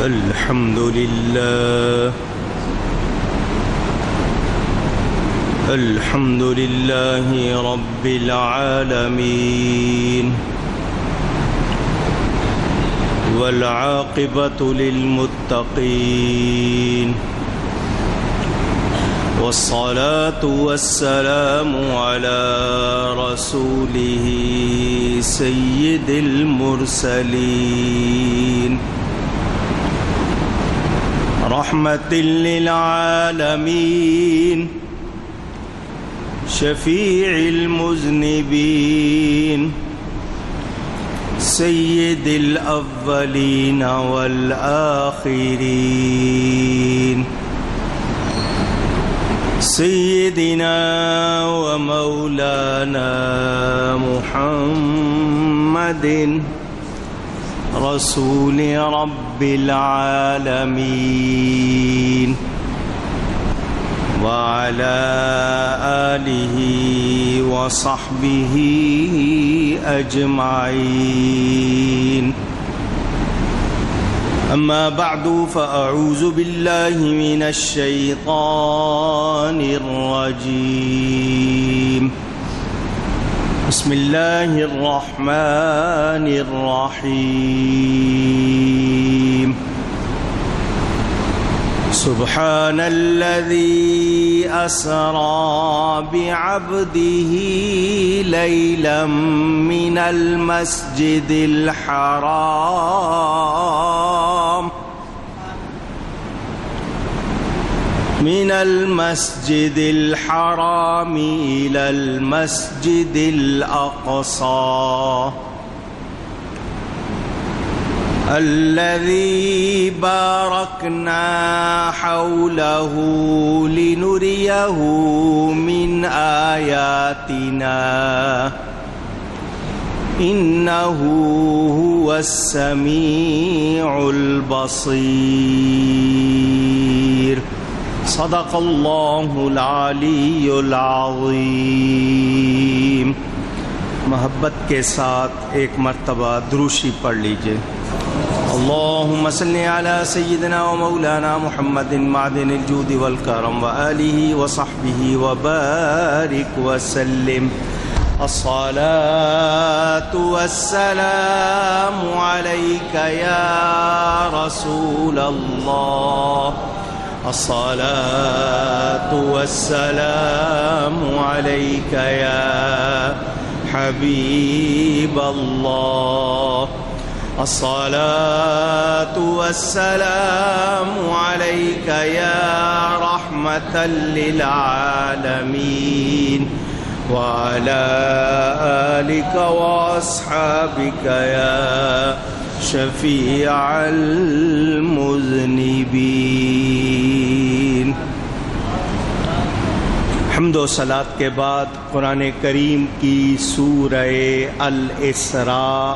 الحمد لله الحمد لله رب العالمين والعاقبة للمتقين والصلاة والسلام على رسوله سيد المرسلين رحمة للعالمين شفيع المذنبين سيد الأولين والآخرين سيدنا ومولانا محمد رسول رب العالمين وعلى آله وصحبه أجمعين أما بعد فأعوذ بالله من الشيطان الرجيم بسم الله الرحمن الرحيم سبحان الذي أسرى بعبده ليلا من المسجد الحرام إلى المسجد الأقصى الذي باركنا حوله لنريه من آياتنا إنه هو السميع البصير صدق الله العلی العظیم۔ محبت کے ساتھ ایک مرتبہ دروشی پڑھ لیجئے۔ اللہم صلی علی سیدنا و مولانا محمد معدن الجود والکرم وآلہ وصحبہ وبارک وسلم۔ الصلاة والسلام علیک یا رسول اللہ، الصلاة والسلام عليك يا حبيب الله، الصلاة والسلام عليك يا رحمة للعالمين وعلى آلك وأصحابك يا شفیع المذنبین۔ حمد و صلات کے بعد قرآن کریم کی سورہ الاسراء،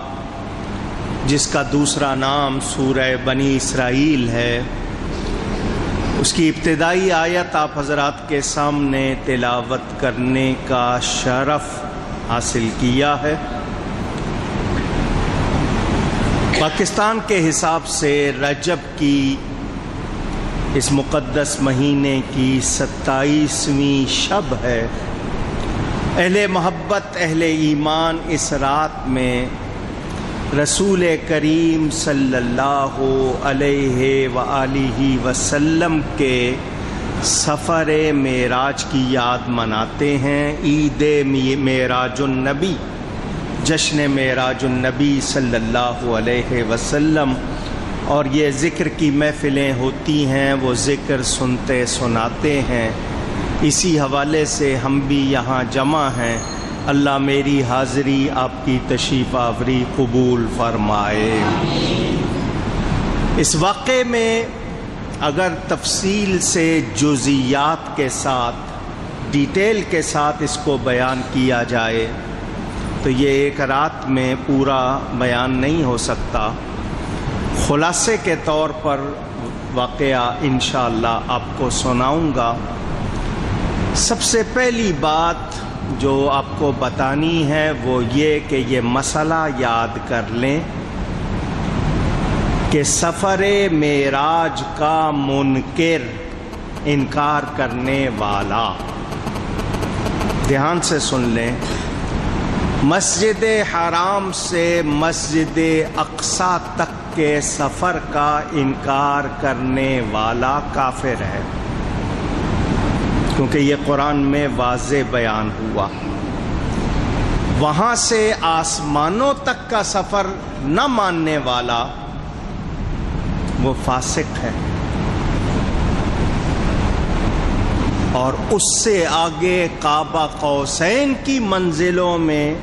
جس کا دوسرا نام سورہ بنی اسرائیل ہے، اس کی ابتدائی آیت آپ حضرات کے سامنے تلاوت کرنے کا شرف حاصل کیا ہے۔ پاکستان کے حساب سے رجب کی اس مقدس مہینے کی 27ویں شب ہے۔ اہل محبت، اہل ایمان اس رات میں رسول کریم صلی اللہ علیہ وآلہ وسلم کے سفر معراج کی یاد مناتے ہیں، عید معراج النبی، جشن معراج النبی صلی اللہ علیہ وسلم۔ اور یہ ذکر کی محفلیں ہوتی ہیں، وہ ذکر سنتے سناتے ہیں، اسی حوالے سے ہم بھی یہاں جمع ہیں۔ اللہ میری حاضری آپ کی تشریف آوری قبول فرمائے۔ اس واقعے میں اگر تفصیل سے جزیات کے ساتھ، ڈیٹیل کے ساتھ اس کو بیان کیا جائے تو یہ ایک رات میں پورا بیان نہیں ہو سکتا۔ خلاصے کے طور پر واقعہ انشاءاللہ آپ کو سناؤں گا۔ سب سے پہلی بات جو آپ کو بتانی ہے وہ یہ کہ یہ مسئلہ یاد کر لیں کہ سفر معراج کا منکر، انکار کرنے والا، دھیان سے سن لیں، مسجد حرام سے مسجد اقصی تک کے سفر کا انکار کرنے والا کافر ہے، کیونکہ یہ قرآن میں واضح بیان ہوا۔ وہاں سے آسمانوں تک کا سفر نہ ماننے والا وہ فاسق ہے، اور اس سے آگے قاب قوسین کی منزلوں میں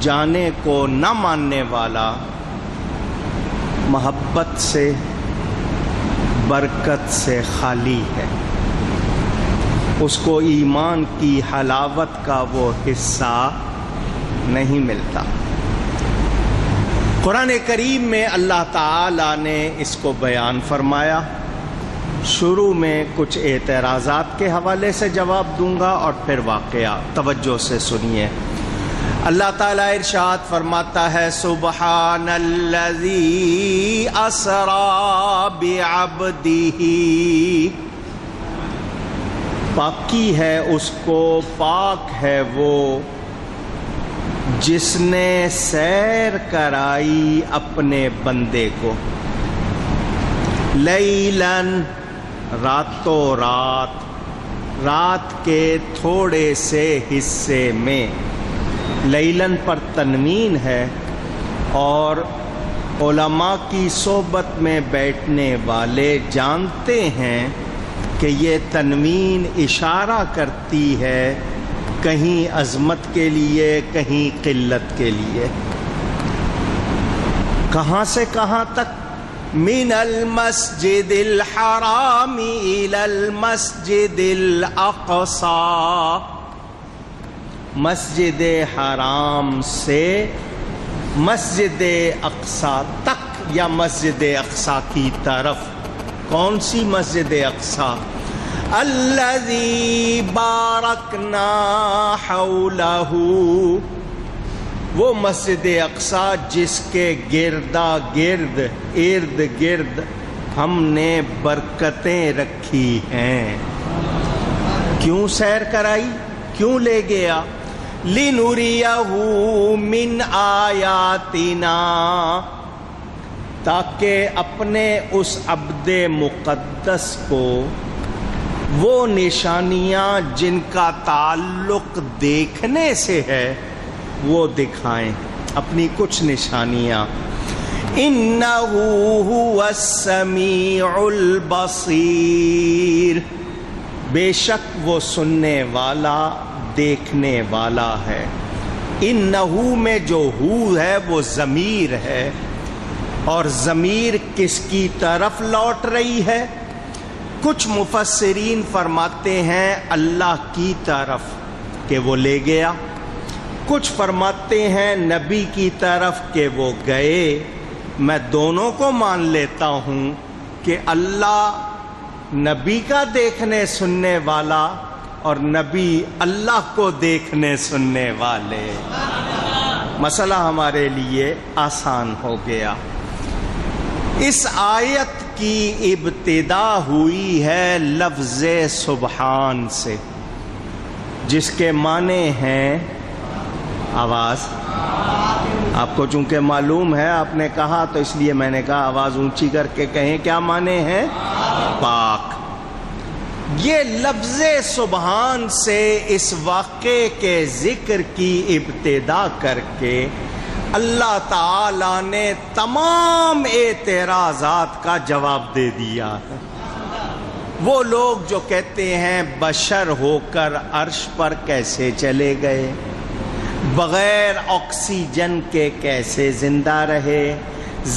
جانے کو نہ ماننے والا محبت سے، برکت سے خالی ہے، اس کو ایمان کی حلاوت کا وہ حصہ نہیں ملتا۔ قرآن کریم میں اللہ تعالی نے اس کو بیان فرمایا۔ شروع میں کچھ اعتراضات کے حوالے سے جواب دوں گا اور پھر واقعہ، توجہ سے سنیے۔ اللہ تعالیٰ ارشاد فرماتا ہے، سبحان الذی اسری بعبدہ، پاکی ہے اس کو، پاک ہے وہ جس نے سیر کرائی اپنے بندے کو، لیلاً، راتوں رات، رات کے تھوڑے سے حصے میں، لیلاً پر تنوین ہے، اور علماء کی صحبت میں بیٹھنے والے جانتے ہیں کہ یہ تنوین اشارہ کرتی ہے کہیں عظمت کے لیے، کہیں قلت کے لیے۔ کہاں سے کہاں تک؟ من المسجد الحرام الى المسجد الاقصی، مسجد حرام سے مسجد اقصی تک، یا مسجد اقصی کی طرف۔ کون سی مسجد اقصی؟ الذی بارکنا حولہ، وہ مسجد اقصی جس کے گردا گرد، ارد گرد ہم نے برکتیں رکھی ہیں۔ کیوں سیر کرائی؟ کیوں لے گیا؟ لِنُرِيَهُ مِنْ آیاتنا، تاکہ اپنے اس عبد مقدس کو وہ نشانیاں جن کا تعلق دیکھنے سے ہے وہ دکھائیں، اپنی کچھ نشانیاں۔ اِنَّهُ هُوَ السَّمِيعُ الْبَصِيرُ، بے شک وہ سننے والا، دیکھنے والا ہے۔ اِنَّهُ میں جو ہو ہے وہ ضمیر ہے، اور ضمیر کس کی طرف لوٹ رہی ہے؟ کچھ مفسرین فرماتے ہیں اللہ کی طرف کہ وہ لے گیا، کچھ فرماتے ہیں نبی کی طرف کہ وہ گئے۔ میں دونوں کو مان لیتا ہوں کہ اللہ نبی کا دیکھنے سننے والا، اور نبی اللہ کو دیکھنے سننے والے۔ مسئلہ ہمارے لیے آسان ہو گیا۔ اس آیت کی ابتدا ہوئی ہے لفظ سبحان سے، جس کے معنی ہیں آواز۔ آپ کو چونکہ معلوم ہے، آپ نے کہا تو اس لیے میں نے کہا آواز اونچی کر کے کہیں، کیا معنی ہے؟ پاک۔ یہ لفظ سبحان سے اس واقعے کے ذکر کی ابتدا کر کے اللہ تعالی نے تمام اعتراضات کا جواب دے دیا ہے۔ وہ لوگ جو کہتے ہیں بشر ہو کر عرش پر کیسے چلے گئے، بغیر آکسیجن کے کیسے زندہ رہے،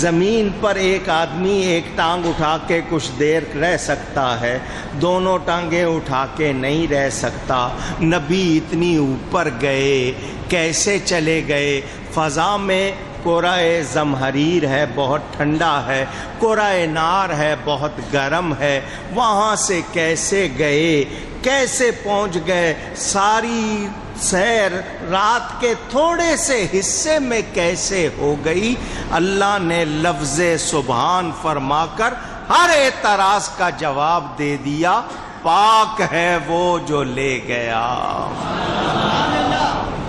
زمین پر ایک آدمی ایک ٹانگ اٹھا کے کچھ دیر رہ سکتا ہے، دونوں ٹانگیں اٹھا کے نہیں رہ سکتا، نبی اتنی اوپر گئے کیسے چلے گئے، فضا میں قرۂ زمہریر ہے بہت ٹھنڈا ہے، قرۂ نار ہے بہت گرم ہے، وہاں سے کیسے گئے، کیسے پہنچ گئے، ساری سیر رات کے تھوڑے سے حصے میں کیسے ہو گئی؟ اللہ نے لفظ سبحان فرما کر ہر اعتراض کا جواب دے دیا، پاک ہے وہ جو لے گیا۔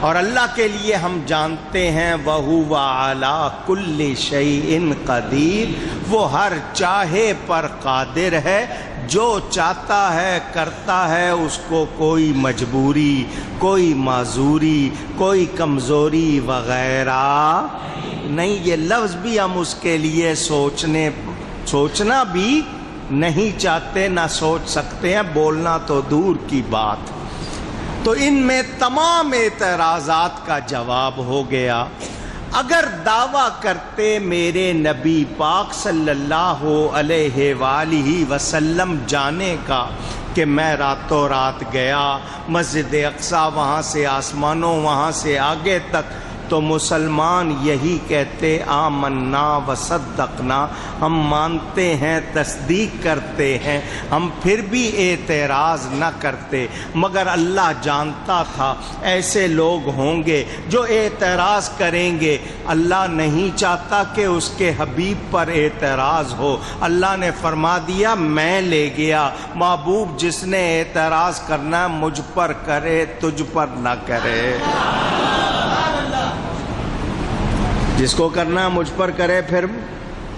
اور اللہ کے لیے ہم جانتے ہیں وَهُوَ عَلَىٰ كُلِّ شَيْءٍ قَدِيرٌ، وہ ہر چاہے پر قادر ہے، جو چاہتا ہے کرتا ہے، اس کو کوئی مجبوری، کوئی معذوری، کوئی کمزوری وغیرہ نہیں۔ یہ لفظ بھی ہم اس کے لیے سوچنا بھی نہیں چاہتے، نہ سوچ سکتے ہیں، بولنا تو دور کی بات۔ تو ان میں تمام اعتراضات کا جواب ہو گیا۔ اگر دعویٰ کرتے میرے نبی پاک صلی اللہ علیہ وآلہ وسلم جانے کا کہ میں راتوں رات گیا مسجد اقصیٰ، وہاں سے آسمانوں، وہاں سے آگے تک، تو مسلمان یہی کہتے آمنا وصدقنا، ہم مانتے ہیں، تصدیق کرتے ہیں، ہم پھر بھی اعتراض نہ کرتے۔ مگر اللہ جانتا تھا ایسے لوگ ہوں گے جو اعتراض کریں گے۔ اللہ نہیں چاہتا کہ اس کے حبیب پر اعتراض ہو۔ اللہ نے فرما دیا میں لے گیا، محبوب جس نے اعتراض کرنا ہے مجھ پر کرے، تجھ پر نہ کرے۔ جس کو کرنا ہے مجھ پر کرے، پھر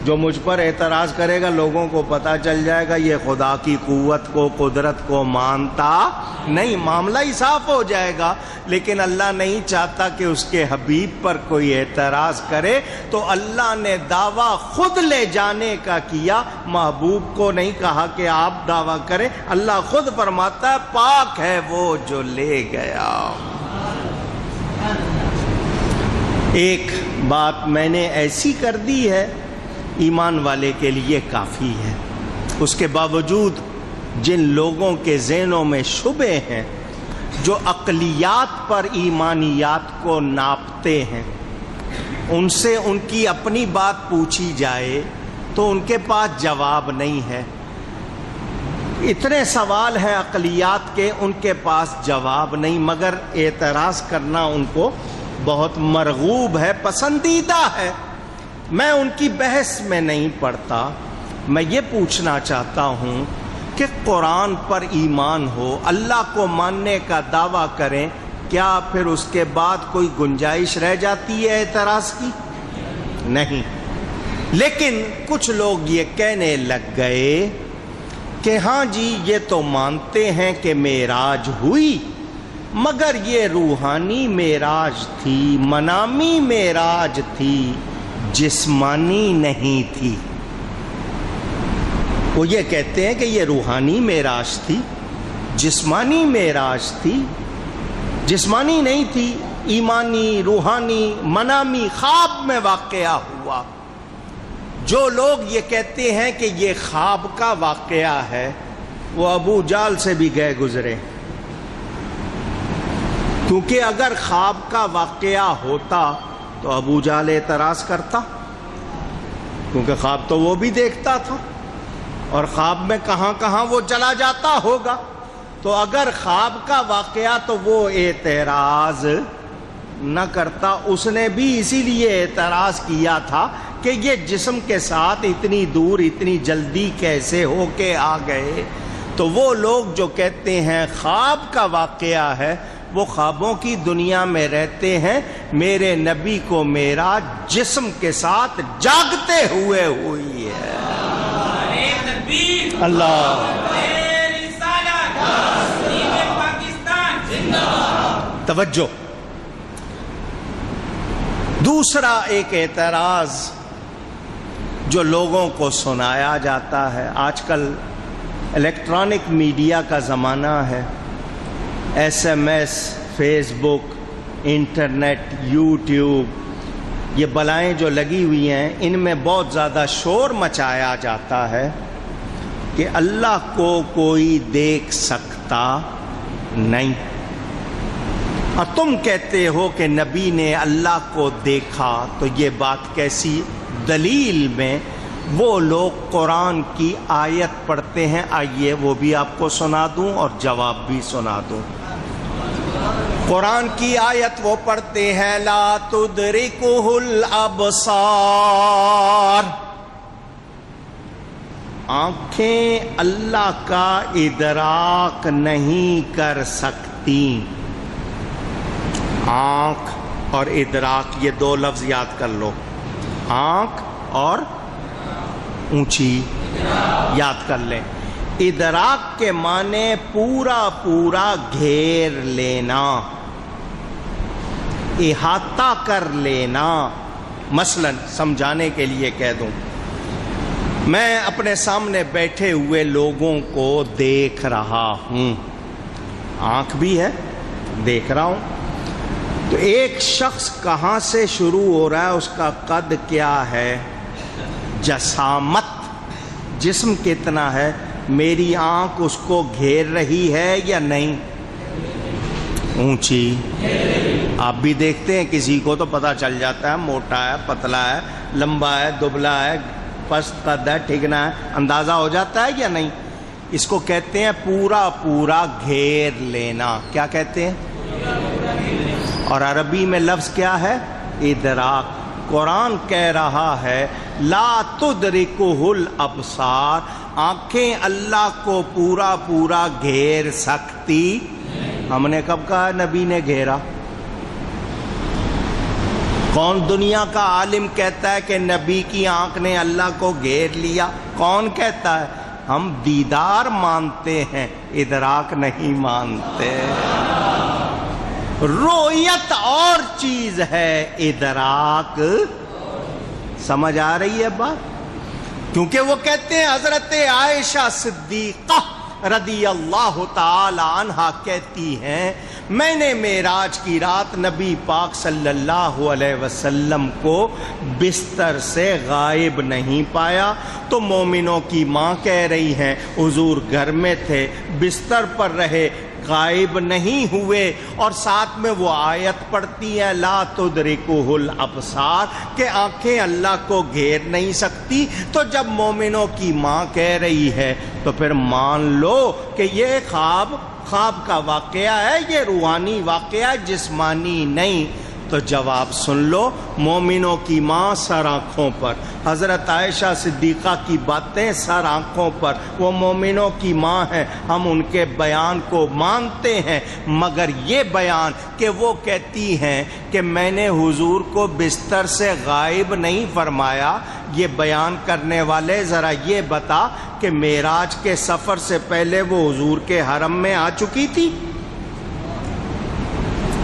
جو مجھ پر اعتراض کرے گا لوگوں کو پتہ چل جائے گا یہ خدا کی قوت کو، قدرت کو مانتا نہیں، معاملہ ہی صاف ہو جائے گا۔ لیکن اللہ نہیں چاہتا کہ اس کے حبیب پر کوئی اعتراض کرے، تو اللہ نے دعویٰ خود لے جانے کا کیا، محبوب کو نہیں کہا کہ آپ دعویٰ کریں۔ اللہ خود فرماتا ہے پاک ہے وہ جو لے گیا۔ ایک بات میں نے ایسی کر دی ہے ایمان والے کے لیے کافی ہے، اس کے باوجود جن لوگوں کے ذہنوں میں شبہ ہیں، جو عقلیات پر ایمانیات کو ناپتے ہیں، ان سے ان کی اپنی بات پوچھی جائے تو ان کے پاس جواب نہیں ہے۔ اتنے سوال ہیں عقلیات کے، ان کے پاس جواب نہیں، مگر اعتراض کرنا ان کو بہت مرغوب ہے، پسندیدہ ہے۔ میں ان کی بحث میں نہیں پڑتا، میں یہ پوچھنا چاہتا ہوں کہ قرآن پر ایمان ہو، اللہ کو ماننے کا دعویٰ کریں، کیا پھر اس کے بعد کوئی گنجائش رہ جاتی ہے اعتراض کی؟ نہیں۔ لیکن کچھ لوگ یہ کہنے لگ گئے کہ ہاں جی یہ تو مانتے ہیں کہ معراج ہوئی، مگر یہ روحانی معراج تھی، منامی معراج تھی، جسمانی نہیں تھی۔ وہ یہ کہتے ہیں کہ یہ روحانی معراج تھی، جسمانی معراج تھی، جسمانی نہیں تھی، ایمانی، روحانی، منامی، خواب میں واقعہ ہوا۔ جو لوگ یہ کہتے ہیں کہ یہ خواب کا واقعہ ہے، وہ ابو جہل سے بھی گئے گزرے، کیونکہ اگر خواب کا واقعہ ہوتا تو ابو جہل اعتراض کرتا، کیونکہ خواب تو وہ بھی دیکھتا تھا، اور خواب میں کہاں کہاں وہ چلا جاتا ہوگا۔ تو اگر خواب کا واقعہ تو وہ اعتراض نہ کرتا۔ اس نے بھی اسی لیے اعتراض کیا تھا کہ یہ جسم کے ساتھ اتنی دور اتنی جلدی کیسے ہو کے آ گئے۔ تو وہ لوگ جو کہتے ہیں خواب کا واقعہ ہے، وہ خوابوں کی دنیا میں رہتے ہیں۔ میرے نبی کو معراج جسم کے ساتھ جاگتے ہوئے ہوئی ہے۔ اللہ توجہ۔ دوسرا ایک اعتراض جو لوگوں کو سنایا جاتا ہے، آج کل الیکٹرانک میڈیا کا زمانہ ہے، ایس ایم ایس، فیس بک، انٹرنیٹ، یوٹیوب، یہ بلائیں جو لگی ہوئی ہیں، ان میں بہت زیادہ شور مچایا جاتا ہے کہ اللہ کو کوئی دیکھ سکتا نہیں، اور تم کہتے ہو کہ نبی نے اللہ کو دیکھا، تو یہ بات کیسی؟ دلیل میں وہ لوگ قرآن کی آیت پڑھتے ہیں، آئیے وہ بھی آپ کو سنا دوں اور جواب بھی سنا دوں۔ قرآن کی آیت وہ پڑھتے ہیں لا تدرکہ الابصار، آنکھیں اللہ کا ادراک نہیں کر سکتی۔ آنکھ اور ادراک یہ دو لفظ یاد کر لو، آنکھ اور اونچی یاد کر لیں۔ ادراک کے معنی پورا پورا گھیر لینا، احاطہ کر لینا۔ مثلا سمجھانے کے لیے کہہ دوں، میں اپنے سامنے بیٹھے ہوئے لوگوں کو دیکھ رہا ہوں، آنکھ بھی ہے، دیکھ رہا ہوں، تو ایک شخص کہاں سے شروع ہو رہا ہے، اس کا قد کیا ہے، جسامت، جسم کتنا ہے، میری آنکھ اس کو گھیر رہی ہے یا نہیں؟ اونچی۔ آپ بھی دیکھتے ہیں کسی کو تو پتہ چل جاتا ہے موٹا ہے، پتلا ہے، لمبا ہے، دبلا ہے، پست قد ہے، ٹھیکنا ہے، اندازہ ہو جاتا ہے یا نہیں؟ اس کو کہتے ہیں پورا پورا گھیر لینا۔ کیا کہتے ہیں؟ اور عربی میں لفظ کیا ہے؟ ادراک۔ قرآن کہہ رہا ہے لا تدرکہ الابصار، آنکھیں اللہ کو پورا پورا گھیر سکتی۔ ہم نے کب کہا نبی نے گھیرا؟ کون دنیا کا عالم کہتا ہے کہ نبی کی آنکھ نے اللہ کو گھیر لیا؟ کون کہتا ہے؟ ہم دیدار مانتے ہیں، ادراک نہیں مانتے۔ رؤیت اور چیز ہے، ادراک۔ سمجھ آ رہی ہے بات؟ کیونکہ وہ کہتے ہیں حضرت عائشہ صدیقہ رضی اللہ تعالی عنہا کہتی ہیں میں نے معراج کی رات نبی پاک صلی اللہ علیہ وسلم کو بستر سے غائب نہیں پایا، تو مومنوں کی ماں کہہ رہی ہیں حضور گھر میں تھے، بستر پر رہے، غائب نہیں ہوئے، اور ساتھ میں وہ آیت پڑھتی ہے لا تدرکہ الابصار کہ آنکھیں اللہ کو گھیر نہیں سکتی۔ تو جب مومنوں کی ماں کہہ رہی ہے تو پھر مان لو کہ یہ خواب کا واقعہ ہے، یہ روحانی واقعہ، جسمانی نہیں۔ تو جواب سن لو، مومنوں کی ماں سر آنکھوں پر، حضرت عائشہ صدیقہ کی باتیں سر آنکھوں پر، وہ مومنوں کی ماں ہیں، ہم ان کے بیان کو مانتے ہیں، مگر یہ بیان کہ وہ کہتی ہیں کہ میں نے حضور کو بستر سے غائب نہیں فرمایا، یہ بیان کرنے والے ذرا یہ بتا کہ معراج کے سفر سے پہلے وہ حضور کے حرم میں آ چکی تھی؟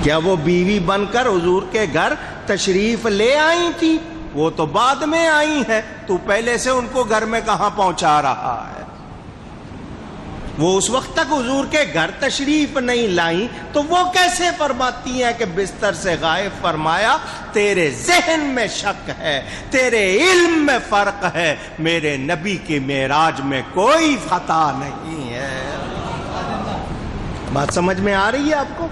کیا وہ بیوی بن کر حضور کے گھر تشریف لے آئی تھی؟ وہ تو بعد میں آئی ہیں، تو پہلے سے ان کو گھر میں کہاں پہنچا رہا ہے؟ وہ اس وقت تک حضور کے گھر تشریف نہیں لائیں، تو وہ کیسے فرماتی ہیں کہ بستر سے غائب فرمایا؟ تیرے ذہن میں شک ہے، تیرے علم میں فرق ہے، میرے نبی کی معراج میں کوئی خطا نہیں ہے۔ بات سمجھ میں آ رہی ہے آپ کو؟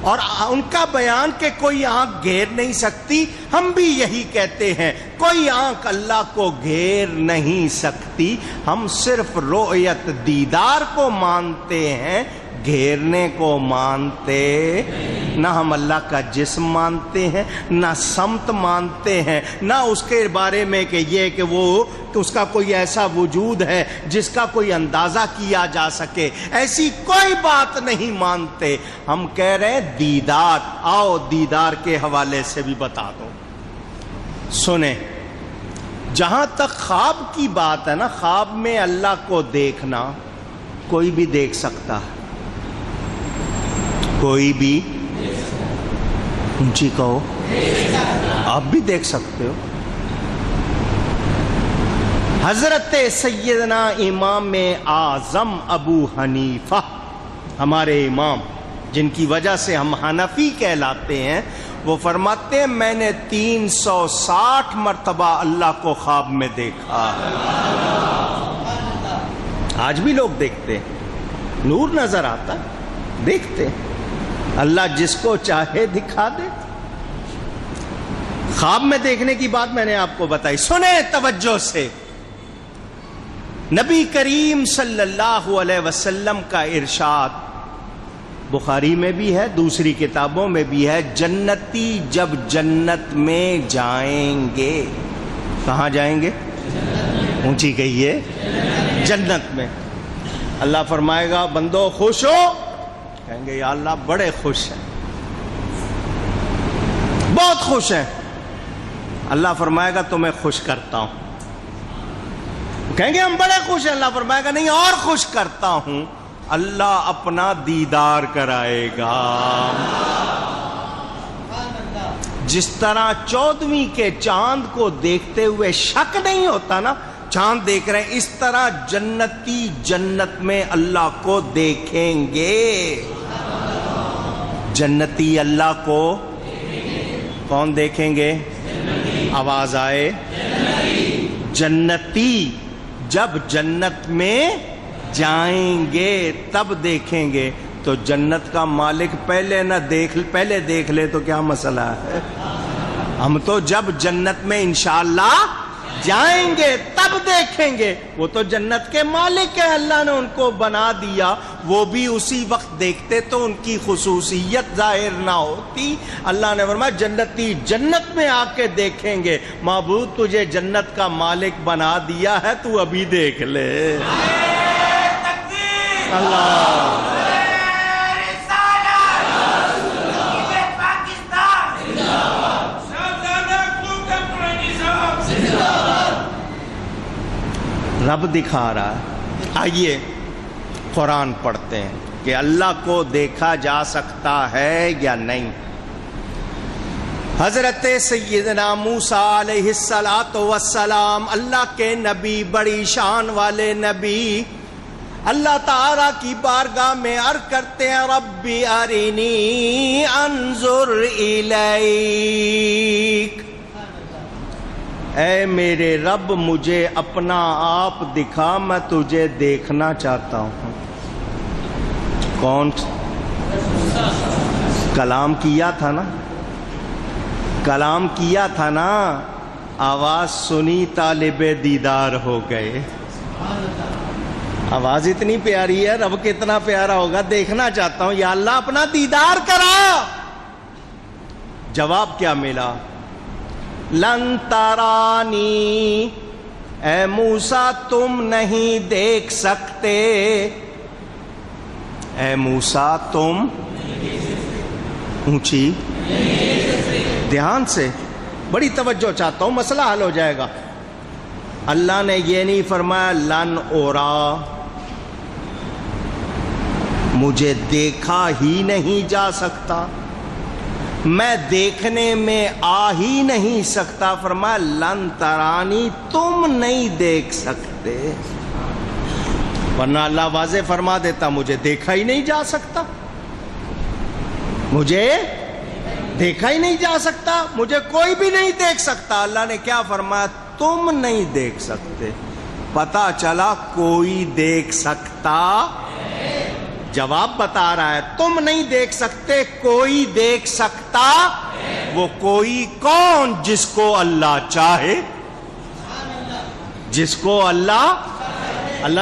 اور ان کا بیان کہ کوئی آنکھ گھیر نہیں سکتی، ہم بھی یہی کہتے ہیں کوئی آنکھ اللہ کو گھیر نہیں سکتی، ہم صرف رؤیت دیدار کو مانتے ہیں، گھیرنے کو مانتے نہ۔ ہم اللہ کا جسم مانتے ہیں، نہ سمت مانتے ہیں، نہ اس کے بارے میں کہ یہ کہ وہ اس کا کوئی ایسا وجود ہے جس کا کوئی اندازہ کیا جا سکے، ایسی کوئی بات نہیں مانتے۔ ہم کہہ رہے ہیں دیدار۔ آؤ دیدار کے حوالے سے بھی بتا دو۔ سنیں، جہاں تک خواب کی بات ہے نا، خواب میں اللہ کو دیکھنا کوئی بھی دیکھ سکتا ہے، کوئی بھی، اونچی کہو، آپ بھی دیکھ سکتے ہو۔ حضرت سیدنا امام اعظم ابو حنیفہ، ہمارے امام جن کی وجہ سے ہم حنفی کہلاتے ہیں، وہ فرماتے ہیں میں نے 360 مرتبہ اللہ کو خواب میں دیکھا ہے۔ آج بھی لوگ دیکھتے ہیں، نور نظر آتا، دیکھتے ہیں، اللہ جس کو چاہے دکھا دے۔ خواب میں دیکھنے کی بات میں نے آپ کو بتائی، سنیں توجہ سے۔ نبی کریم صلی اللہ علیہ وسلم کا ارشاد بخاری میں بھی ہے، دوسری کتابوں میں بھی ہے، جنتی جب جنت میں جائیں گے، کہاں جائیں گے؟ اونچی کہیے، جنت میں۔ اللہ فرمائے گا بندو خوش ہو؟ کہیں گے یا اللہ بڑے خوش ہیں، بہت خوش ہیں۔ اللہ فرمائے گا تمہیں خوش کرتا ہوں۔ کہیں گے ہم بڑے خوش ہیں۔ اللہ فرمائے گا نہیں، اور خوش کرتا ہوں، اللہ اپنا دیدار کرائے گا۔ جس طرح 14ویں کے چاند کو دیکھتے ہوئے شک نہیں ہوتا نا، چاند دیکھ رہے ہیں، اس طرح جنتی جنت میں اللہ کو دیکھیں گے۔ جنتی اللہ کو کون دیکھیں گے؟ آواز آئے، جنتی جب جنت میں جائیں گے تب دیکھیں گے۔ تو جنت کا مالک پہلے دیکھ لے تو کیا مسئلہ ہے؟ ہم تو جب جنت میں انشاءاللہ جائیں گے تب دیکھیں گے۔ وہ تو جنت کے مالک ہے، اللہ نے ان کو بنا دیا، وہ بھی اسی وقت دیکھتے تو ان کی خصوصیت ظاہر نہ ہوتی۔ اللہ نے فرمایا جنتی جنت میں آ کے دیکھیں گے، معبود تجھے جنت کا مالک بنا دیا ہے، تو ابھی دیکھ لے۔ اللہ رب دکھا رہا ہے۔ آئیے قرآن پڑھتے ہیں کہ اللہ کو دیکھا جا سکتا ہے یا نہیں۔ حضرت سیدنا موسیٰ علیہ السلام اللہ کے نبی، بڑی شان والے نبی، اللہ تعالیٰ کی بارگاہ میں عرض کرتے ہیں ربی ارینی انظر الیک، اے میرے رب مجھے اپنا آپ دکھا، میں تجھے دیکھنا چاہتا ہوں۔ کون؟ کلام کیا تھا نا، کلام کیا تھا نا، آواز سنی طالب دیدار ہو گئے۔ آواز اتنی پیاری ہے، رب کتنا پیارا ہوگا، دیکھنا چاہتا ہوں یا اللہ اپنا دیدار کرا۔ جواب کیا ملا؟ لن ترانی، اے موسیٰ تم نہیں دیکھ سکتے، اے موسیٰ تم اونچی دھیان سے، بڑی توجہ چاہتا ہوں، مسئلہ حل ہو جائے گا۔ اللہ نے یہ نہیں فرمایا لن اورا، مجھے دیکھا ہی نہیں جا سکتا، میں دیکھنے میں آ ہی نہیں سکتا، فرمایا لن ترانی، تم نہیں دیکھ سکتے، ورنہ اللہ واضح فرما دیتا مجھے دیکھا ہی نہیں جا سکتا، مجھے دیکھا ہی نہیں جا سکتا، مجھے کوئی بھی نہیں دیکھ سکتا۔ اللہ نے کیا فرمایا؟ تم نہیں دیکھ سکتے۔ پتا چلا کوئی دیکھ سکتا، جواب بتا رہا ہے تم نہیں دیکھ سکتے، کوئی دیکھ سکتا۔ وہ کوئی کون؟ جس کو اللہ چاہے، جس کو اللہ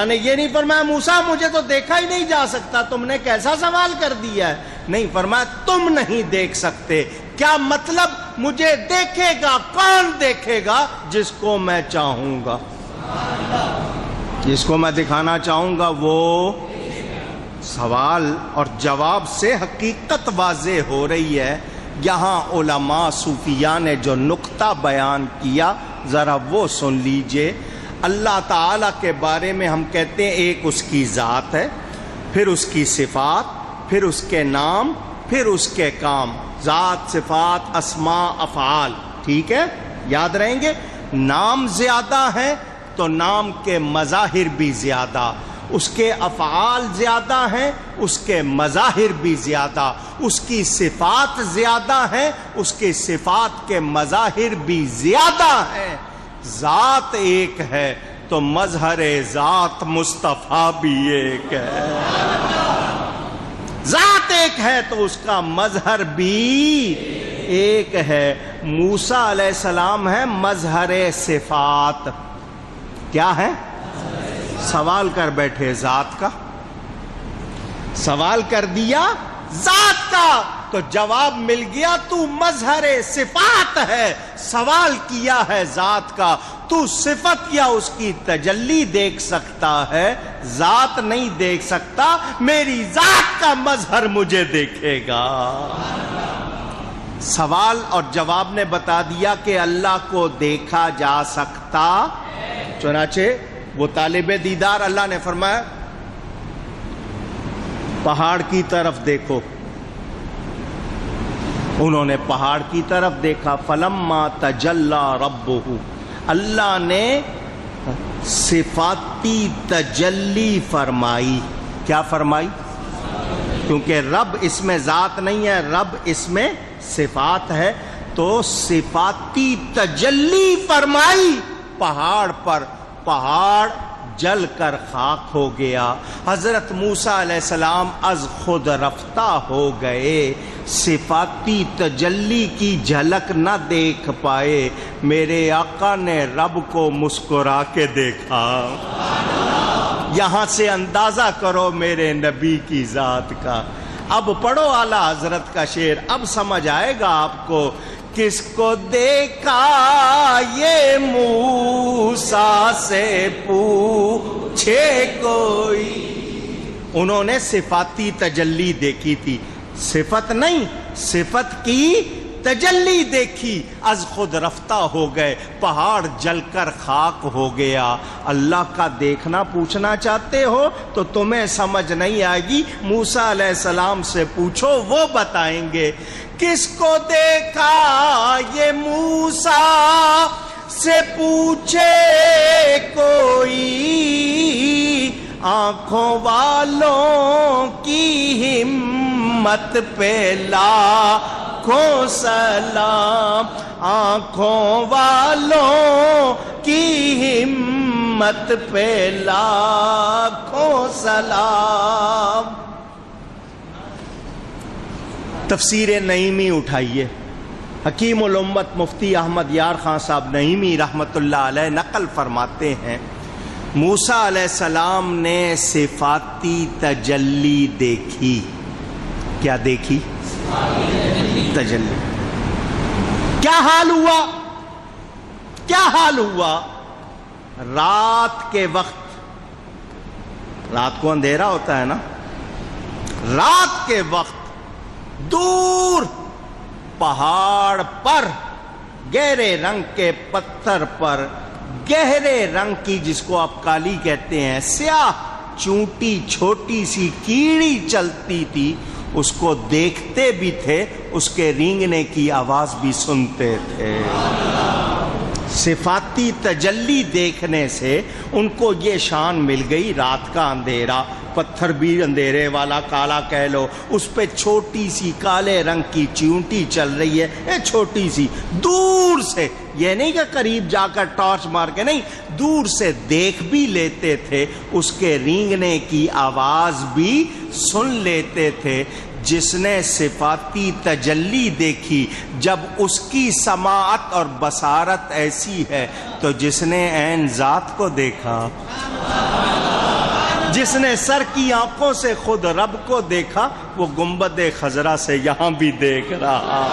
نے یہ نہیں فرمایا موسیٰ مجھے تو دیکھا ہی نہیں جا سکتا، تم نے کیسا سوال کر دیا ہے؟ نہیں، فرمایا تم نہیں دیکھ سکتے۔ کیا مطلب؟ مجھے دیکھے گا، کون دیکھے گا؟ جس کو میں چاہوں گا، جس کو میں دکھانا چاہوں گا وہ۔ سوال اور جواب سے حقیقت واضح ہو رہی ہے۔ یہاں علماء صوفیاء نے جو نقطہ بیان کیا ذرا وہ سن لیجئے۔ اللہ تعالیٰ کے بارے میں ہم کہتے ہیں ایک اس کی ذات ہے، پھر اس کی صفات، پھر اس کے نام، پھر اس کے کام۔ ذات، صفات، اسماء، افعال، ٹھیک ہے، یاد رہیں گے۔ نام زیادہ ہیں تو نام کے مظاہر بھی زیادہ، اس کے افعال زیادہ ہیں، اس کے مظاہر بھی زیادہ، اس کی صفات زیادہ ہیں، اس کے صفات کے مظاہر بھی زیادہ ہیں۔ ذات ایک ہے تو مظہر ذات مصطفیٰ بھی ایک ہے۔ ذات ایک ہے تو اس کا مظہر بھی ایک ہے۔ موسیٰ علیہ السلام ہے مظہر صفات، کیا ہے؟ سوال کر بیٹھے ذات کا، سوال کر دیا ذات کا؟ تو جواب مل گیا، تو مظہر صفات ہے، سوال کیا ہے ذات کا، تو صفت یا اس کی تجلی دیکھ سکتا ہے، ذات نہیں دیکھ سکتا، میری ذات کا مظہر مجھے دیکھے گا۔ سوال اور جواب نے بتا دیا کہ اللہ کو دیکھا جا سکتا۔ چنانچہ وہ طالب دیدار، اللہ نے فرمایا پہاڑ کی طرف دیکھو، انہوں نے پہاڑ کی طرف دیکھا، فلما تجلی ربہ، اللہ نے صفاتی تجلی فرمائی۔ کیا فرمائی؟ کیونکہ رب اس میں ذات نہیں ہے، رب اس میں صفات ہے، تو صفاتی تجلی فرمائی پہاڑ پر، پہاڑ جل کر خاک ہو گیا۔ حضرت موسیٰ علیہ السلام از خود رفتہ ہو گئے، صفاتی تجلی کی جھلک نہ دیکھ پائے، میرے آقا نے رب کو مسکرا کے دیکھا۔ یہاں سے اندازہ کرو میرے نبی کی ذات کا۔ اب پڑھو اعلیٰ حضرت کا شعر، اب سمجھ آئے گا آپ کو۔ کس کو دیکھا یہ موسیٰ سے پوچھے کوئی، انہوں نے صفاتی تجلی دیکھی تھی، صفت نہیں، صفت کی تجلی دیکھی، از خود رفتہ ہو گئے، پہاڑ جل کر خاک ہو گیا۔ اللہ کا دیکھنا پوچھنا چاہتے ہو تو تمہیں سمجھ نہیں آئے گی، موسیٰ علیہ السلام سے پوچھو، وہ بتائیں گے۔ کس کو دیکھا یہ موسیٰ سے پوچھے کوئی، آنکھوں والوں کی ہمت پہ لاکھوں سلام، آنکھوں والوں کی ہمت پہ لاکھوں سلام۔ تفسیر نعیمی اٹھائیے، حکیم الامت مفتی احمد یار خان صاحب نعیمی رحمت اللہ علیہ نقل فرماتے ہیں، موسیٰ علیہ السلام نے صفاتی تجلی دیکھی۔ کیا دیکھی؟ تجلی۔ کیا حال ہوا؟ کیا حال ہوا؟ رات کے وقت، رات کو اندھیرا ہوتا ہے نا، رات کے وقت دور پہاڑ پر گہرے رنگ کے پتھر پر گہرے رنگ کی، جس کو آپ کالی کہتے ہیں، سیاہ چونٹی چھوٹی سی کیڑی چلتی تھی، اس کو دیکھتے بھی تھے، اس کے رینگنے کی آواز بھی سنتے تھے۔ صفاتی تجلی دیکھنے سے ان کو یہ شان مل گئی، رات کا اندھیرا، پتھر بھی اندھیرے والا کالا کہہ لو، اس پہ چھوٹی سی کالے رنگ کی چیونٹی چل رہی ہے، چھوٹی سی، دور سے، یہ نہیں کہ قریب جا کر ٹارچ مار کے، نہیں، دور سے دیکھ بھی لیتے تھے، اس کے رینگنے کی آواز بھی سن لیتے تھے۔ جس نے صفاتی تجلی دیکھی، جب اس کی سماعت اور بصارت ایسی ہے تو جس نے عین ذات کو دیکھا، جس نے سر کی آنکھوں سے خود رب کو دیکھا، وہ گنبد خضرا سے یہاں بھی دیکھ رہا،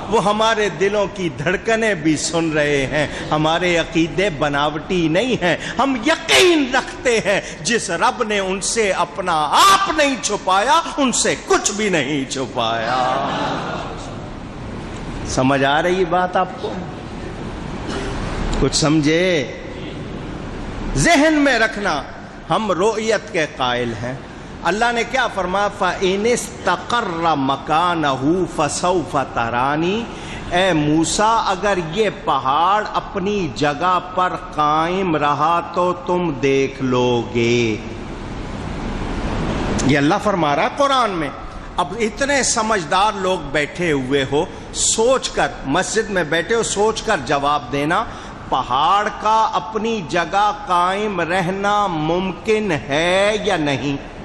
وہ ہمارے دلوں کی دھڑکنیں بھی سن رہے ہیں۔ ہمارے عقیدے بناوٹی نہیں ہیں، ہم یقین رکھتے ہیں جس رب نے ان سے اپنا آپ نہیں چھپایا، ان سے کچھ بھی نہیں چھپایا۔ سمجھ آ رہی بات آپ کو؟ کچھ سمجھے؟ ذہن میں رکھنا، ہم رؤیت کے قائل ہیں۔ اللہ نے کیا فرمایا؟ فَإِنِ اسْتَقَرَّ مَكَانَهُ فَسَوْفَ تَرَانِي، اے موسیٰ اگر یہ پہاڑ اپنی جگہ پر قائم رہا تو تم دیکھ لو گے۔ یہ اللہ فرما رہا ہے قرآن میں۔ اب اتنے سمجھدار لوگ بیٹھے ہوئے ہو، سوچ کر، مسجد میں بیٹھے ہو، سوچ کر جواب دینا، پہاڑ کا اپنی جگہ قائم رہنا ممکن ہے یا نہیں؟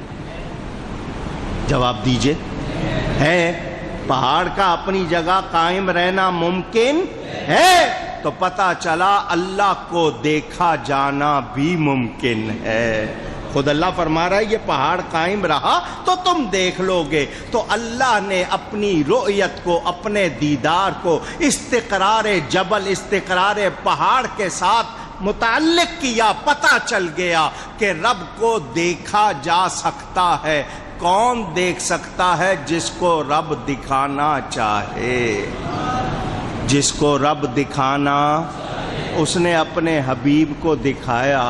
جواب دیجئے۔ ہے؟ پہاڑ کا اپنی جگہ قائم رہنا ممکن ہے، تو پتہ چلا اللہ کو دیکھا جانا بھی ممکن ہے۔ خود اللہ فرما رہا ہے یہ پہاڑ قائم رہا تو تم دیکھ لو گے۔ تو اللہ نے اپنی رؤیت کو، اپنے دیدار کو استقرار جبل، استقرار پہاڑ کے ساتھ متعلق کیا۔ پتہ چل گیا کہ رب کو دیکھا جا سکتا ہے۔ کون دیکھ سکتا ہے؟ جس کو رب دکھانا چاہے۔ جس کو رب دکھانا، اس نے اپنے حبیب کو دکھایا۔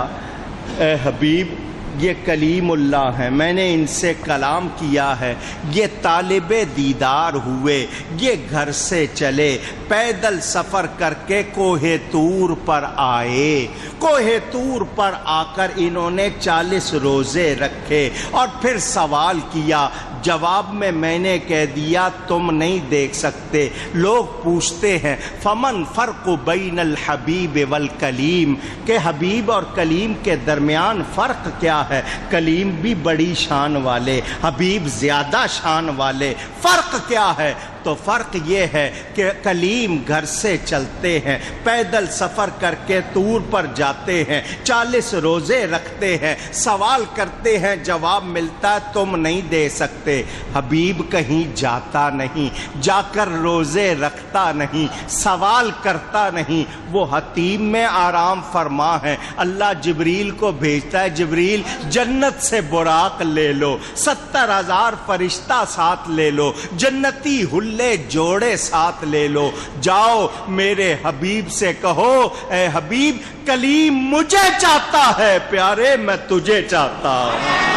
اے حبیب، یہ کلیم اللہ ہے، میں نے ان سے کلام کیا ہے۔ یہ طالب دیدار ہوئے، یہ گھر سے چلے، پیدل سفر کر کے کوہ طور پر آئے۔ کوہ طور پر آ کر انہوں نے 40 روزے رکھے اور پھر سوال کیا۔ جواب میں نے کہہ دیا تم نہیں دیکھ سکتے۔ لوگ پوچھتے ہیں فمن فرق بین الحبیب والکلیم، کہ حبیب اور کلیم کے درمیان فرق کیا ہے؟ کلیم بھی بڑی شان والے، حبیب زیادہ شان والے، فرق کیا ہے؟ تو فرق یہ ہے کہ کلیم گھر سے چلتے ہیں، پیدل سفر کر کے طور پر جاتے ہیں، 40 روزے رکھتے ہیں، سوال کرتے ہیں، جواب ملتا ہے تم نہیں دے سکتے۔ حبیب کہیں جاتا نہیں، جا کر روزے رکھتا نہیں، سوال کرتا نہیں، وہ حتیم میں آرام فرما ہے۔ اللہ جبریل کو بھیجتا ہے، جبریل جنت سے براق لے لو، 70,000 فرشتہ ساتھ لے لو، جنتی لے جوڑے ساتھ لے لو، جاؤ میرے حبیب سے کہو اے حبیب کلیم مجھے چاہتا ہے، پیارے میں تجھے چاہتا ہوں۔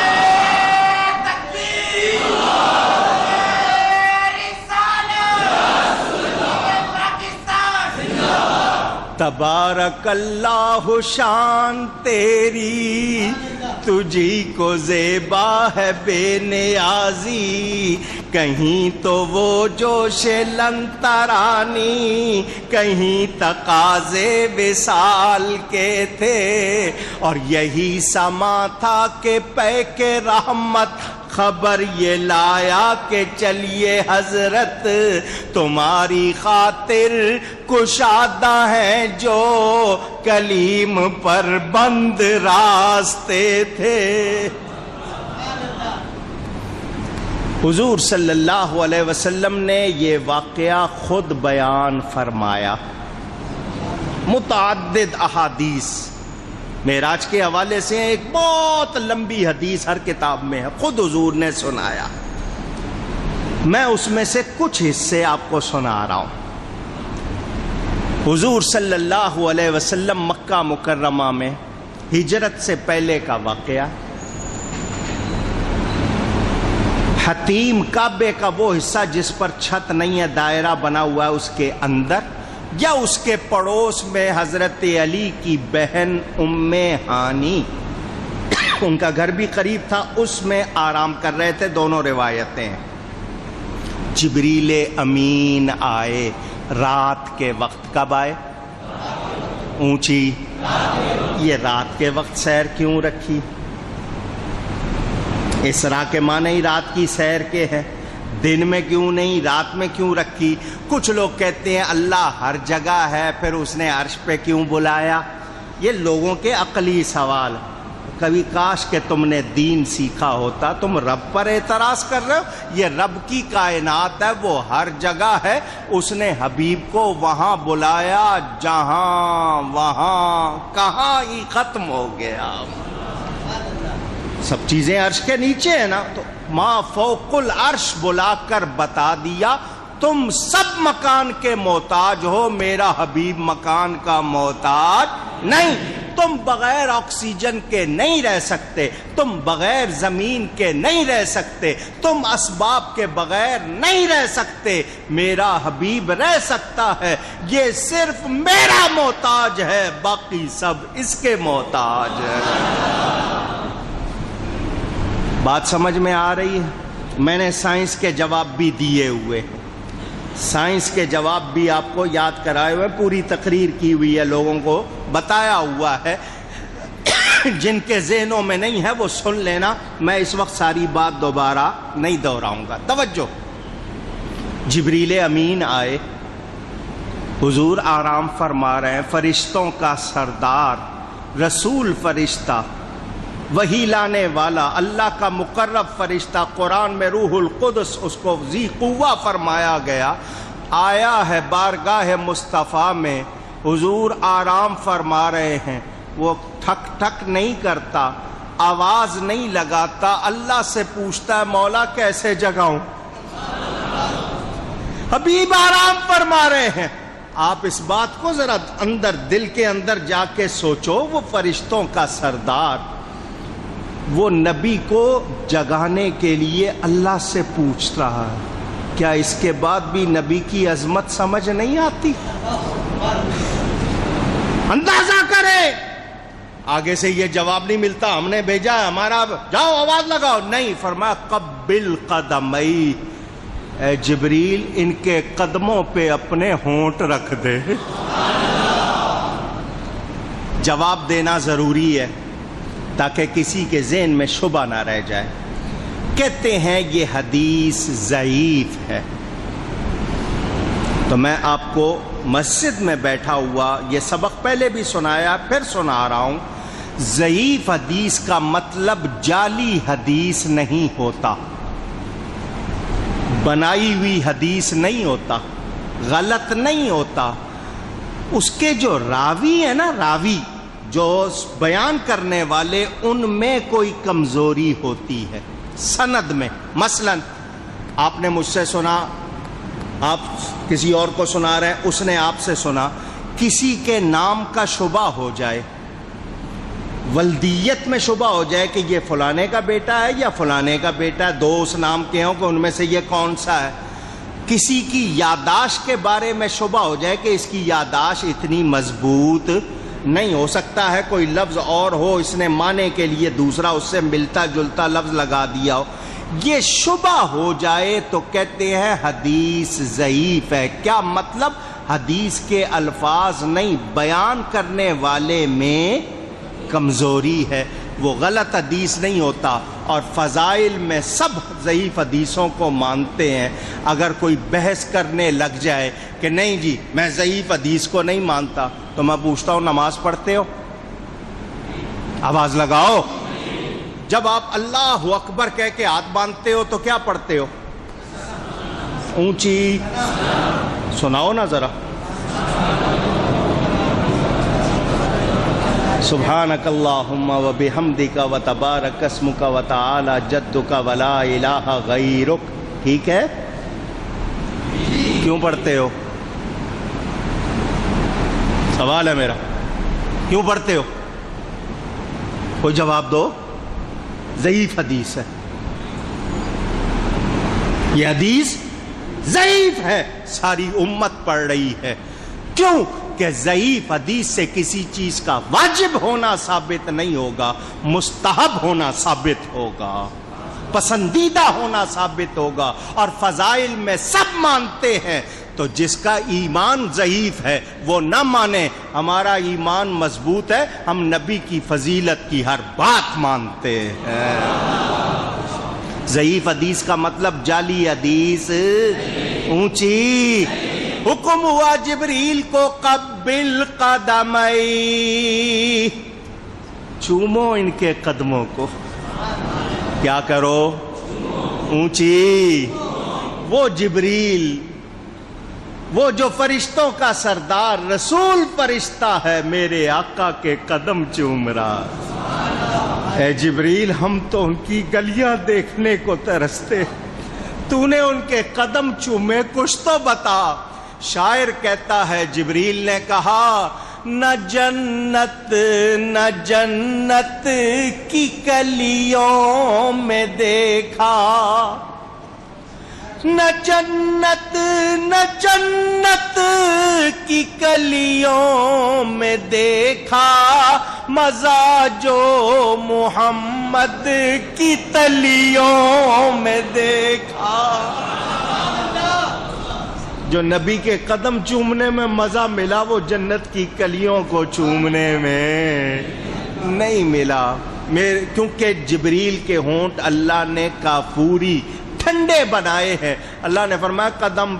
تبارک اللہ شان تیری، تجھی کو زیبا ہے بے نیازی، کہیں تو وہ جوش لن ترانی، کہیں تقاضے وصال کے تھے، اور یہی سما تھا کہ پے کے رحمت خبر یہ لایا کہ چلیے حضرت تمہاری خاطر کشادہ ہیں جو کلیم پر بند راستے تھے۔ حضور صلی اللہ علیہ وسلم نے یہ واقعہ خود بیان فرمایا۔ متعدد احادیث معراج کے حوالے سے ایک بہت لمبی حدیث ہر کتاب میں ہے، خود حضور نے سنایا۔ میں اس میں سے کچھ حصے آپ کو سنا رہا ہوں۔ حضور صلی اللہ علیہ وسلم مکہ مکرمہ میں ہجرت سے پہلے کا واقعہ۔ حتیم کعبے کا وہ حصہ جس پر چھت نہیں ہے، دائرہ بنا ہوا ہے، اس کے اندر یا اس کے پڑوس میں حضرت علی کی بہن ام ہانی، ان کا گھر بھی قریب تھا، اس میں آرام کر رہے تھے۔ دونوں روایتیں ہیں۔ جبریل امین آئے رات کے وقت۔ کب آئے؟ اونچی یہ رات کے وقت سیر کیوں رکھی؟ اسراء کے معنی ہی رات کی سیر کے ہیں، دن میں کیوں نہیں، رات میں کیوں رکھی؟ کچھ لوگ کہتے ہیں اللہ ہر جگہ ہے، پھر اس نے عرش پہ کیوں بلایا؟ یہ لوگوں کے عقلی سوال۔ کبھی کاش کہ تم نے دین سیکھا ہوتا۔ تم رب پر اعتراض کر رہے ہو؟ یہ رب کی کائنات ہے، وہ ہر جگہ ہے، اس نے حبیب کو وہاں بلایا جہاں وہاں کہاں ہی ختم ہو گیا۔ سب چیزیں عرش کے نیچے ہیں نا، تو ما فوق العرش بلا کر بتا دیا تم سب مکان کے محتاج ہو، میرا حبیب مکان کا محتاج نہیں۔ تم بغیر آکسیجن کے نہیں رہ سکتے، تم بغیر زمین کے نہیں رہ سکتے، تم اسباب کے بغیر نہیں رہ سکتے، میرا حبیب رہ سکتا ہے۔ یہ صرف میرا محتاج ہے، باقی سب اس کے محتاج ہے۔ بات سمجھ میں آ رہی ہے؟ میں نے سائنس کے جواب بھی دیے ہوئے ہیں، سائنس کے جواب بھی آپ کو یاد کرائے ہوئے، پوری تقریر کی ہوئی ہے، لوگوں کو بتایا ہوا ہے۔ جن کے ذہنوں میں نہیں ہے وہ سن لینا، میں اس وقت ساری بات دوبارہ نہیں دہراؤں گا۔ توجہ، جبریل امین آئے، حضور آرام فرما رہے ہیں، فرشتوں کا سردار رسول فرشتہ وہی لانے والا اللہ کا مقرب فرشتہ، قرآن میں روح القدس اس کو ذی قوہ فرمایا گیا، آیا ہے بارگاہ مصطفیٰ میں، حضور آرام فرما رہے ہیں، وہ ٹھک ٹھک نہیں کرتا، آواز نہیں لگاتا، اللہ سے پوچھتا ہے مولا کیسے جگاؤں؟ حبیب آرام فرما رہے ہیں۔ آپ اس بات کو ذرا اندر دل کے اندر جا کے سوچو، وہ فرشتوں کا سردار وہ نبی کو جگانے کے لیے اللہ سے پوچھ رہا ہے، کیا اس کے بعد بھی نبی کی عظمت سمجھ نہیں آتی؟ اندازہ کرے، آگے سے یہ جواب نہیں ملتا ہم نے بھیجا ہے ہمارا، جاؤ آواز لگاؤ، نہیں، فرمایا قبل قدمی، اے جبریل ان کے قدموں پہ اپنے ہونٹ رکھ دے۔ جواب دینا ضروری ہے تاکہ کسی کے ذہن میں شبہ نہ رہ جائے۔ کہتے ہیں یہ حدیث ضعیف ہے، تو میں آپ کو مسجد میں بیٹھا ہوا یہ سبق پہلے بھی سنایا، پھر سنا رہا ہوں۔ ضعیف حدیث کا مطلب جعلی حدیث نہیں ہوتا، بنائی ہوئی حدیث نہیں ہوتا، غلط نہیں ہوتا، اس کے جو راوی ہے نا، راوی جو بیان کرنے والے، ان میں کوئی کمزوری ہوتی ہے سند میں۔ مثلا آپ نے مجھ سے سنا، آپ کسی اور کو سنا رہے ہیں، اس نے آپ سے سنا، کسی کے نام کا شبہ ہو جائے، ولدیت میں شبہ ہو جائے کہ یہ فلانے کا بیٹا ہے یا فلانے کا بیٹا ہے، دو اس نام کے ہوں کہ ان میں سے یہ کون سا ہے، کسی کی یاداشت کے بارے میں شبہ ہو جائے کہ اس کی یاداشت اتنی مضبوط نہیں، ہو سکتا ہے کوئی لفظ اور ہو، اس نے معنی کے لیے دوسرا اس سے ملتا جلتا لفظ لگا دیا ہو، یہ شبہ ہو جائے تو کہتے ہیں حدیث ضعیف ہے۔ کیا مطلب؟ حدیث کے الفاظ نہیں، بیان کرنے والے میں کمزوری ہے، وہ غلط حدیث نہیں ہوتا۔ اور فضائل میں سب ضعیف حدیثوں کو مانتے ہیں۔ اگر کوئی بحث کرنے لگ جائے کہ نہیں جی میں ضعیف حدیث کو نہیں مانتا، تو میں پوچھتا ہوں نماز پڑھتے ہو؟ آواز لگاؤ۔ جب آپ اللہ اکبر کہہ کے ہاتھ باندھتے ہو تو کیا پڑھتے ہو؟ اونچی سناؤ نا ذرا، سبحانک اللہم و بحمدک و تبارک اسمک و تعالی جدک و لا الہ غیرک۔ ٹھیک ہے؟ کیوں پڑھتے ہو؟ سوال ہے میرا، کیوں پڑھتے ہو؟ کوئی جواب دو۔ ضعیف حدیث ہے، یہ حدیث ضعیف ہے، ساری امت پڑھ رہی ہے۔ کیوں کہ ضعیف حدیث سے کسی چیز کا واجب ہونا ثابت نہیں ہوگا، مستحب ہونا ثابت ہوگا، پسندیدہ ہونا ثابت ہوگا، اور فضائل میں سب مانتے ہیں۔ تو جس کا ایمان ضعیف ہے وہ نہ مانے، ہمارا ایمان مضبوط ہے، ہم نبی کی فضیلت کی ہر بات مانتے ہیں۔ ضعیف حدیث کا مطلب جعلی حدیث، اونچی۔ حکم ہوا جبریل کو قبل قدمی، چومو ان کے قدموں کو۔ کیا کرو؟ اونچی۔ وہ جبریل، وہ جو فرشتوں کا سردار رسول فرشتہ ہے، میرے آقا کے قدم چوم رہا۔ اے جبریل ہم تو ان کی گلیاں دیکھنے کو ترستے، تو نے ان کے قدم چومے، کچھ تو بتا۔ شاعر کہتا ہے جبریل نے کہا، نہ جنت نہ جنت کی کلیوں میں دیکھا، نہ جنت نہ جنت کی کلیوں میں دیکھا، مزہ جو محمد کی تلیوں میں دیکھا۔ جو نبی کے قدم چومنے میں مزہ ملا، وہ جنت کی کلیوں کو چومنے میں نہیں ملا۔ کیونکہ جبریل کے ہونٹ اللہ نے کافوری ٹھنڈے بنائے ہیں۔ اللہ نے فرمایا قدم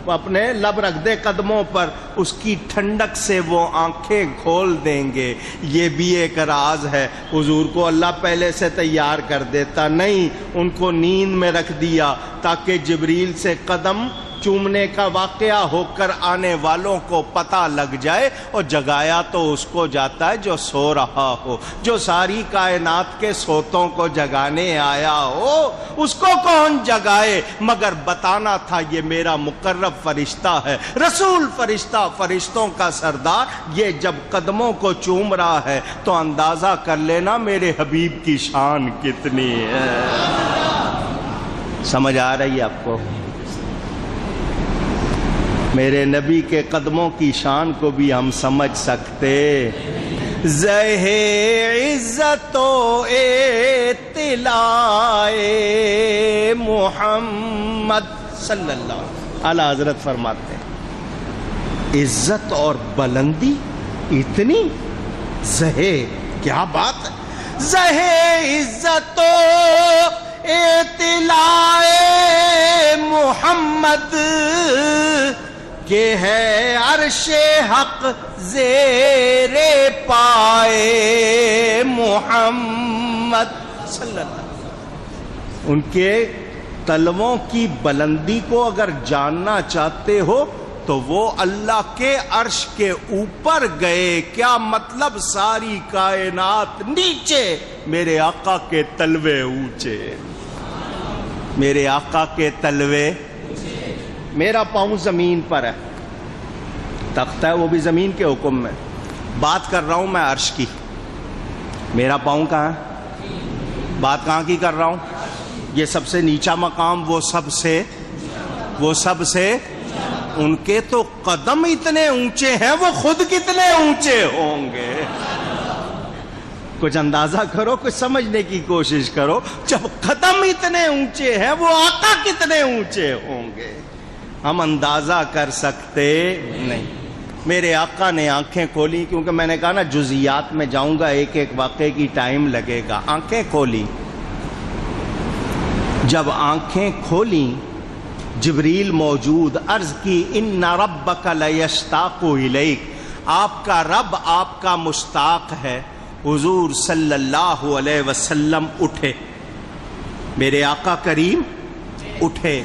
اپنے لب رکھ دے قدموں پر، اس کی ٹھنڈک سے وہ آنکھیں کھول دیں گے۔ یہ بھی ایک راز ہے، حضور کو اللہ پہلے سے تیار کر دیتا نہیں، ان کو نیند میں رکھ دیا تاکہ جبریل سے قدم چومنے کا واقعہ ہو کر آنے والوں کو پتہ لگ جائے، اور جگایا تو اس کو جاتا ہے جو سو رہا ہو، جو ساری کائنات کے سوتوں کو جگانے آیا ہو، اس کو کون جگائے؟ مگر بتانا تھا یہ میرا مقرب فرشتہ ہے، رسول فرشتہ، فرشتوں کا سردار، یہ جب قدموں کو چوم رہا ہے تو اندازہ کر لینا میرے حبیب کی شان کتنی ہے۔ سمجھ آ رہی ہے آپ کو؟ میرے نبی کے قدموں کی شان کو بھی ہم سمجھ سکتے۔ زہ عزت و اطلاع محمد صلی اللہ علیہ حضرت فرماتے ہیں عزت اور بلندی اتنی، زہ کیا بات ہے، زہ عزت و اطلاع محمد کہ ہے عرش حق زیر پائے محمد صلی اللہ علیہ وسلم۔ ان کے تلووں کی بلندی کو اگر جاننا چاہتے ہو تو وہ اللہ کے عرش کے اوپر گئے، کیا مطلب ساری کائنات نیچے، میرے آقا کے تلوے اونچے، میرے آقا کے تلوے، میرا پاؤں زمین پر ہے، تخت ہے وہ بھی زمین کے حکم میں، بات کر رہا ہوں میں عرش کی، میرا پاؤں کہاں ہے؟ بات کہاں کی کر رہا ہوں؟ یہ سب سے نیچا مقام، وہ سب سے ان کے تو قدم اتنے اونچے ہیں، وہ خود کتنے اونچے ہوں گے؟ کچھ اندازہ کرو، کچھ سمجھنے کی کوشش کرو، جب قدم اتنے اونچے ہیں وہ آقا کتنے اونچے ہوں گے؟ ہم اندازہ کر سکتے نہیں۔ میرے آقا نے آنکھیں کھولی، کیونکہ میں نے کہا نا جزیات میں جاؤں گا، ایک ایک واقعے کی ٹائم لگے گا۔ آنکھیں کھولی، جب آنکھیں کھولیں جبریل موجود، عرض کی ان ربک لیشتاق الیک، آپ کا رب آپ کا مشتاق ہے۔ حضور صلی اللہ علیہ وسلم اٹھے، میرے آقا کریم اٹھے،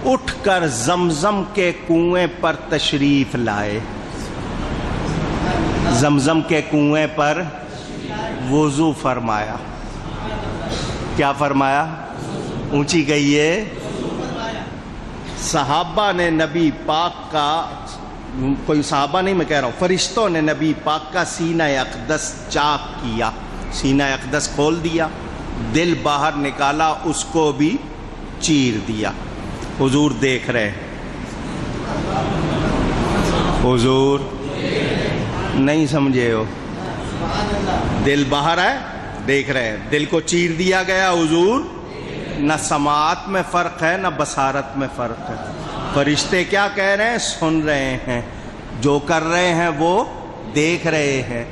اٹھ کر زمزم کے کنویں پر تشریف لائے، زمزم کے کنویں پر وضو فرمایا۔ کیا فرمایا؟ اونچی گئی ہے۔ صحابہ نے نبی پاک کا، کوئی صحابہ نہیں میں کہہ رہا ہوں، فرشتوں نے نبی پاک کا سینہ اقدس چاک کیا، سینہ اقدس کھول دیا، دل باہر نکالا، اس کو بھی چیر دیا۔ حضور دیکھ رہے، حضور نہیں سمجھے ہو، دل باہر ہے، دیکھ رہے ہیں، دل کو چیر دیا گیا۔ حضور نہ سماعت میں فرق ہے نہ بصارت میں فرق ہے، فرشتے کیا کہہ رہے ہیں سن رہے ہیں، جو کر رہے ہیں وہ دیکھ رہے ہیں،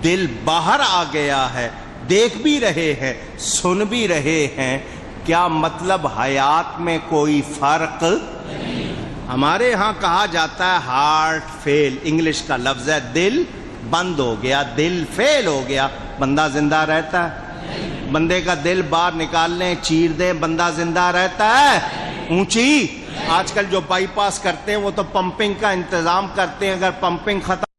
دل باہر آ گیا ہے، دیکھ بھی رہے ہیں سن بھی رہے ہیں۔ کیا مطلب؟ حیات میں کوئی فرق نہیں۔ ہمارے ہاں کہا جاتا ہے ہارٹ فیل، انگلش کا لفظ ہے، دل بند ہو گیا، دل فیل ہو گیا، بندہ زندہ رہتا ہے؟ بندے کا دل باہر نکال لیں، چیر دیں، بندہ زندہ رہتا ہے؟ اونچی آج کل جو بائی پاس کرتے ہیں وہ تو پمپنگ کا انتظام کرتے ہیں، اگر پمپنگ ختم